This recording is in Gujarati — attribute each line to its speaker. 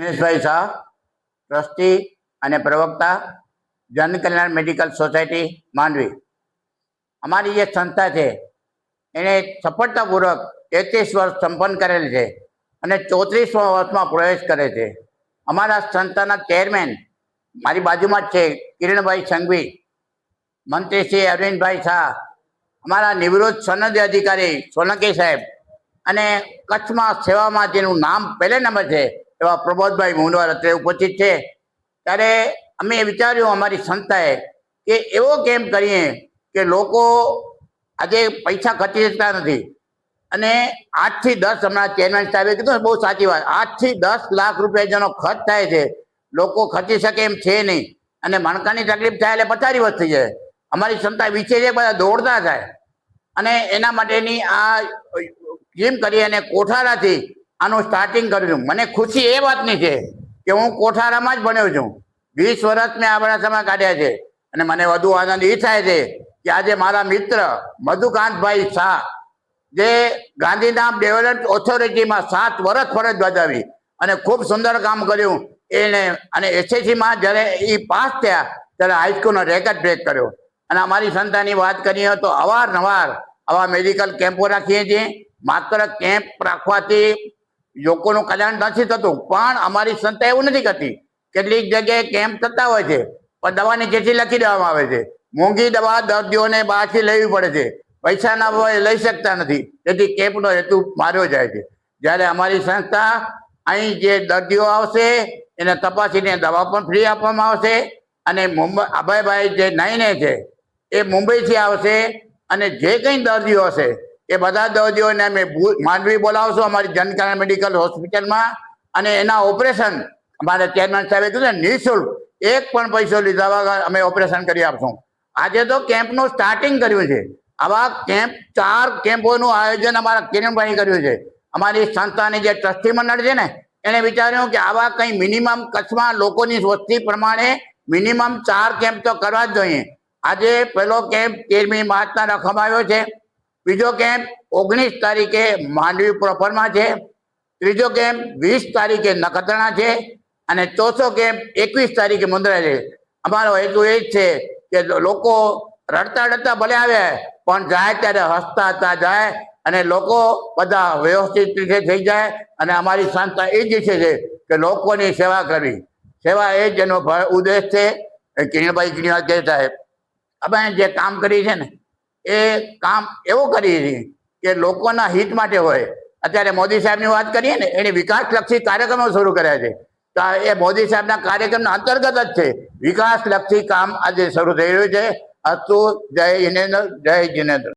Speaker 1: દિનેશભાઈ શાહ, ટ્રસ્ટી અને પ્રવક્તા, જનકલ્યાણ મેડિકલ સોસાયટી માંડવી। અમારી જે સંસ્થા છે એને સફળતાપૂર્વક 33 વર્ષ સંપન્ન કરેલ છે અને 34મા વર્ષમાં પ્રવેશ કરે છે। અમારા સંસ્થાના ચેરમેન મારી બાજુમાં જ છે, કિરણભાઈ સંઘવી, મંત્રી શ્રી અરવિંદભાઈ શાહ, અમારા નિવૃત્ત સનદી અધિકારી સોલંકી સાહેબ અને કચ્છમાં સેવામાં જેનું નામ પહેલે નંબર છે એવા પ્રબોધભાઈ મુંડવાર અત્યારે ઉપસ્થિત છે। ત્યારે અમે વિચાર્યું અમારી સંસ્થાએ કે એવો કેમ્પ કરીએ કે લોકો આજે પૈસા ખર્ચી શકતા નથી અને 8 થી 10 હમણાં ચેરમેન સાહેબે કીધું બહુ સાચી વાત, 8 થી 10 લાખ રૂપિયા જેનો ખર્ચ થાય છે લોકો ખર્ચી શકે એમ છે નહીં અને મણકાની તકલીફ થાય એટલે પથારી વધતી જાય। અમારી સંસ્થા વિશે છે બધા દોડતા થાય અને એના માટેની આ જીમ કરી અને કોઠારાથી આનું સ્ટાર્ટિંગ કર્યું। મને ખુશી એ વાતની છે કે હું કોઠારામાં જ ભણ્યો છું, 20 વર્ષ મેં અબડાસામાં કાઢ્યા છે અને મને વધુ આનંદ એ થાય છે કે આજે મારા મિત્ર મધુકાંતભાઈ શાહ જે ગાંધીધામ ડેવલપમેન્ટ ઓથોરિટીમાં 7 વર્ષ ફરજ બજાવી અને ખૂબ સુંદર કામ કર્યું એને, અને એસએસસીમાં જ્યારે એ પાસ થયા ત્યારે હાઈસ્કૂલનો રેકોર્ડ બ્રેક કર્યો। અને અમારી સંસ્થાની વાત કરીએ તો અવારનવાર આવા મેડિકલ કેમ્પો રાખીએ છીએ। માત્ર કેમ્પ રાખવાથી લોકોનું કલ્યાણ નથી થતું, પણ અમારી સંસ્થા એવું નથી કરતી। કેટલીક જગ્યાએ કેમ્પ થતા હોય છે પણ દવાની ચીઠી લખી દેવામાં આવે છે, મોંઘી દવા દર્દીઓને બહારથી લેવી પડે છે, પૈસા ના હોય લઈ શકતા નથી, તેથી કેમ્પનો હેતુ માર્યો જાય છે। જ્યારે અમારી સંસ્થા અહીં જે દર્દીઓ આવશે એને તપાસીને દવા પણ ફ્રી આપવામાં આવશે અને મુંબઈ અભયભાઈ જે નાઈને છે એ મુંબઈથી આવશે અને જે કંઈ દર્દીઓ હશે એ બધા દર્દીઓને અમે માંડવી બોલાવશું અમારી જનકલ્યાણ મેડિકલ હોસ્પિટલમાં અને એના ઓપરેશન અમારા ચેરમેન સાહેબે કીધું ને નિઃશુલ્ક, એક પણ પૈસો લીધા વગર અમે ઓપરેશન કરી આપશું। આજે તો કેમ્પનું સ્ટાર્ટિંગ કર્યું છે। આવા કેમ્પ 4 કેમ્પોનું આયોજન અમારા કિરણભાઈ કર્યું છે। અમારી સંસ્થાની જે ટ્રસ્ટી મંડળ છે ને એને વિચાર્યું કે આવા કંઈ મિનિમમ કચ્છમાં લોકોની વસ્તી પ્રમાણે મિનિમમ 4 કેમ્પ તો કરવા જ જોઈએ। આજે પહેલો કેમ્પ 13મી માર્ચના રાખવામાં આવ્યો છે, બીજો કેમ્પ 19 તારીખે માંડવી પ્રોપરમાં છે, ત્રીજો કેમ્પ 20 તારીખે નખત્રાણા છે અને ચોથો કેમ્પ 21 તારીખે મુંદ્રા છે। અમારો હેતુ એ જ છે કે લોકો રડતા રડતા ભલે આવે પણ જાય ત્યારે હસતા હસતા જાય અને લોકો બધા વ્યવસ્થિત રીતે થઈ જાય અને અમારી સંસ્થા એ જ ઈચ્છે છે કે લોકોની સેવા કરવી, સેવા એ જ એનો ઉદ્દેશ છે। કિરણભાઈ સાહેબ અમે જે કામ કરી છે ને એ કામ એવું કરીએ છીએ કે લોકોના હિત માટે હોય। અત્યારે મોદી સાહેબની વાત કરીએ ને એની વિકાસલક્ષી કાર્યક્રમો શરૂ કર્યા છે, તો એ મોદી સાહેબના કાર્યક્રમના અંતર્ગત જ છે। વિકાસલક્ષી કામ આજે શરૂ થઈ રહ્યું છે। અસ્તુ, જય હિનેન્દ્ર, જય જિનેન્દ્ર।